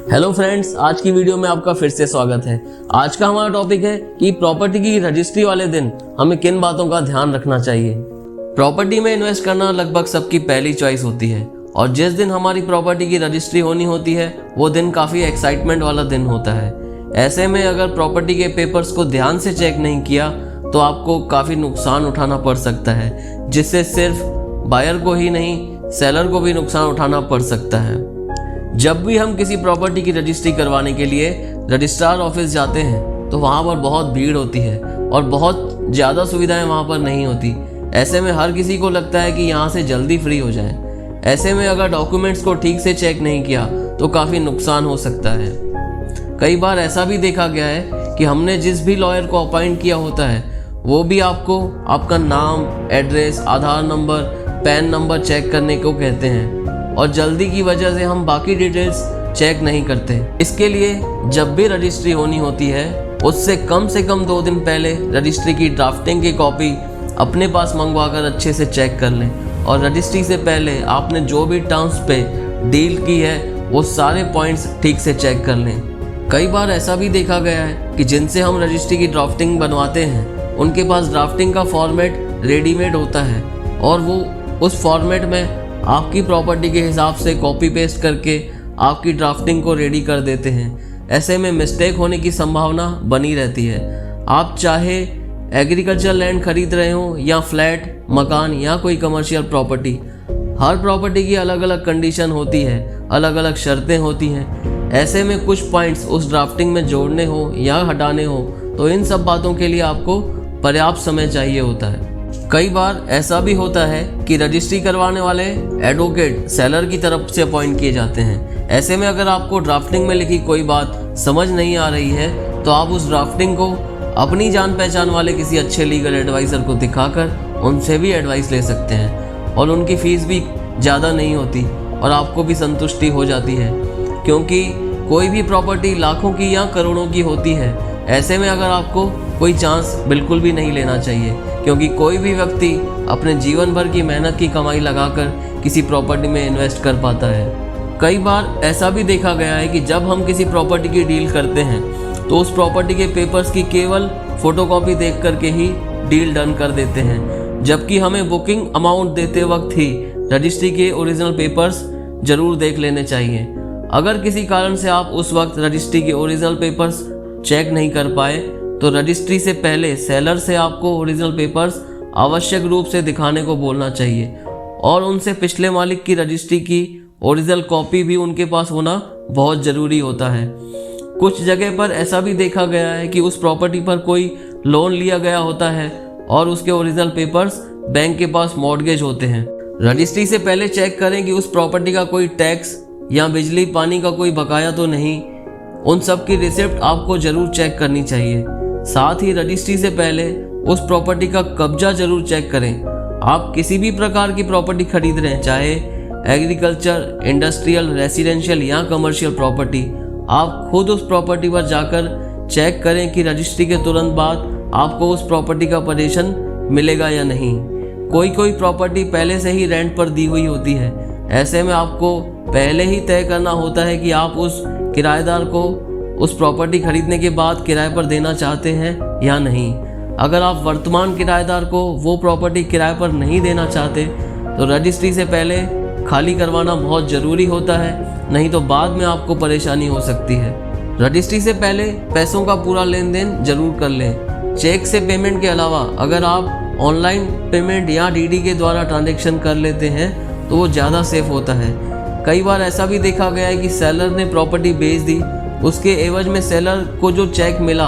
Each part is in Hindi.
हेलो फ्रेंड्स, आज की वीडियो में आपका फिर से स्वागत है। आज का हमारा टॉपिक है कि प्रॉपर्टी की रजिस्ट्री वाले दिन हमें किन बातों का ध्यान रखना चाहिए। प्रॉपर्टी में इन्वेस्ट करना लगभग सबकी पहली चॉइस होती है और जिस दिन हमारी प्रॉपर्टी की रजिस्ट्री होनी होती है वो दिन काफ़ी एक्साइटमेंट वाला दिन होता है। ऐसे में अगर प्रॉपर्टी के पेपर्स को ध्यान से चेक नहीं किया तो आपको काफ़ी नुकसान उठाना पड़ सकता है, जिससे सिर्फ बायर को ही नहीं सेलर को भी नुकसान उठाना पड़ सकता है। जब भी हम किसी प्रॉपर्टी की रजिस्ट्री करवाने के लिए रजिस्ट्रार ऑफिस जाते हैं तो वहाँ पर बहुत भीड़ होती है और बहुत ज़्यादा सुविधाएं वहाँ पर नहीं होती। ऐसे में हर किसी को लगता है कि यहाँ से जल्दी फ्री हो जाए। ऐसे में अगर डॉक्यूमेंट्स को ठीक से चेक नहीं किया तो काफ़ी नुकसान हो सकता है। कई बार ऐसा भी देखा गया है कि हमने जिस भी लॉयर को अपॉइंट किया होता है वो भी आपको आपका नाम, एड्रेस, आधार नंबर, पैन नंबर चेक करने को कहते हैं और जल्दी की वजह से हम बाकी डिटेल्स चेक नहीं करते। इसके लिए जब भी रजिस्ट्री होनी होती है उससे कम से कम 2 दिन पहले रजिस्ट्री की ड्राफ्टिंग की कॉपी अपने पास मंगवाकर अच्छे से चेक कर लें और रजिस्ट्री से पहले आपने जो भी टर्म्स पे डील की है वो सारे पॉइंट्स ठीक से चेक कर लें। कई बार ऐसा भी देखा गया है कि जिनसे हम रजिस्ट्री की ड्राफ्टिंग बनवाते हैं उनके पास ड्राफ्टिंग का फॉर्मेट रेडीमेड होता है और वो उस फॉर्मेट में आपकी प्रॉपर्टी के हिसाब से कॉपी पेस्ट करके आपकी ड्राफ्टिंग को रेडी कर देते हैं। ऐसे में मिस्टेक होने की संभावना बनी रहती है। आप चाहे एग्रीकल्चर लैंड खरीद रहे हो या फ्लैट, मकान या कोई कमर्शियल प्रॉपर्टी, हर प्रॉपर्टी की अलग अलग कंडीशन होती है, अलग अलग शर्तें होती हैं। ऐसे में कुछ पॉइंट्स उस ड्राफ्टिंग में जोड़ने हो या हटाने हो तो इन सब बातों के लिए आपको पर्याप्त समय चाहिए होता है। कई बार ऐसा भी होता है कि रजिस्ट्री करवाने वाले एडवोकेट सेलर की तरफ से अपॉइंट किए जाते हैं। ऐसे में अगर आपको ड्राफ्टिंग में लिखी कोई बात समझ नहीं आ रही है तो आप उस ड्राफ्टिंग को अपनी जान पहचान वाले किसी अच्छे लीगल एडवाइज़र को दिखाकर उनसे भी एडवाइस ले सकते हैं और उनकी फ़ीस भी ज़्यादा नहीं होती और आपको भी संतुष्टि हो जाती है, क्योंकि कोई भी प्रॉपर्टी लाखों की या करोड़ों की होती है। ऐसे में अगर आपको कोई चांस बिल्कुल भी नहीं लेना चाहिए, क्योंकि कोई भी व्यक्ति अपने जीवन भर की मेहनत की कमाई लगाकर किसी प्रॉपर्टी में इन्वेस्ट कर पाता है। कई बार ऐसा भी देखा गया है कि जब हम किसी प्रॉपर्टी की डील करते हैं तो उस प्रॉपर्टी के पेपर्स की केवल फोटोकॉपी देख करके ही डील डन कर देते हैं, जबकि हमें बुकिंग अमाउंट देते वक्त ही रजिस्ट्री के ओरिजिनल पेपर्स जरूर देख लेने चाहिए। अगर किसी कारण से आप उस वक्त रजिस्ट्री के ओरिजिनल पेपर्स चेक नहीं कर पाए तो रजिस्ट्री से पहले सेलर से आपको ओरिजिनल पेपर्स आवश्यक रूप से दिखाने को बोलना चाहिए और उनसे पिछले मालिक की रजिस्ट्री की ओरिजिनल कॉपी भी उनके पास होना बहुत ज़रूरी होता है। कुछ जगह पर ऐसा भी देखा गया है कि उस प्रॉपर्टी पर कोई लोन लिया गया होता है और उसके ओरिजिनल पेपर्स बैंक के पास मॉर्गेज होते हैं। रजिस्ट्री से पहले चेक करें कि उस प्रॉपर्टी का कोई टैक्स या बिजली पानी का कोई बकाया तो नहीं। उन सब की रिसिप्ट आपको ज़रूर चेक करनी चाहिए। साथ ही रजिस्ट्री से पहले उस प्रॉपर्टी का कब्जा जरूर चेक करें। आप किसी भी प्रकार की प्रॉपर्टी खरीद रहे हैं, चाहे एग्रीकल्चर, इंडस्ट्रियल, रेसिडेंशियल या कमर्शियल प्रॉपर्टी, आप खुद उस प्रॉपर्टी पर जाकर चेक करें कि रजिस्ट्री के तुरंत बाद आपको उस प्रॉपर्टी का पोजीशन मिलेगा या नहीं। कोई प्रॉपर्टी पहले से ही रेंट पर दी हुई होती है। ऐसे में आपको पहले ही तय करना होता है कि आप उस किराएदार को उस प्रॉपर्टी खरीदने के बाद किराए पर देना चाहते हैं या नहीं। अगर आप वर्तमान किराएदार को वो प्रॉपर्टी किराए पर नहीं देना चाहते तो रजिस्ट्री से पहले खाली करवाना बहुत ज़रूरी होता है, नहीं तो बाद में आपको परेशानी हो सकती है। रजिस्ट्री से पहले पैसों का पूरा लेन देन जरूर कर लें। चेक से पेमेंट के अलावा अगर आप ऑनलाइन पेमेंट या डीडी के द्वारा ट्रांजेक्शन कर लेते हैं तो वो ज़्यादा सेफ होता है। कई बार ऐसा भी देखा गया है कि सेलर ने प्रॉपर्टी बेच दी, उसके एवज में सेलर को जो चेक मिला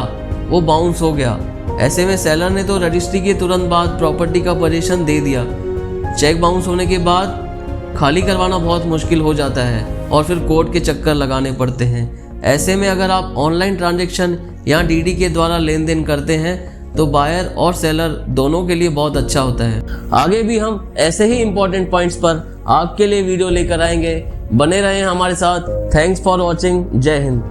वो बाउंस हो गया। ऐसे में सेलर ने तो रजिस्ट्री के तुरंत बाद प्रॉपर्टी का पोजीशन दे दिया। चेक बाउंस होने के बाद खाली करवाना बहुत मुश्किल हो जाता है और फिर कोर्ट के चक्कर लगाने पड़ते हैं। ऐसे में अगर आप ऑनलाइन ट्रांजैक्शन या डीडी के द्वारा लेन देन करते हैं तो बायर और सेलर दोनों के लिए बहुत अच्छा होता है। आगे भी हम ऐसे ही इम्पोर्टेंट पॉइंट्स पर आपके लिए वीडियो लेकर आएंगे। बने रहें हमारे साथ। Thanks for watching. जय हिंद।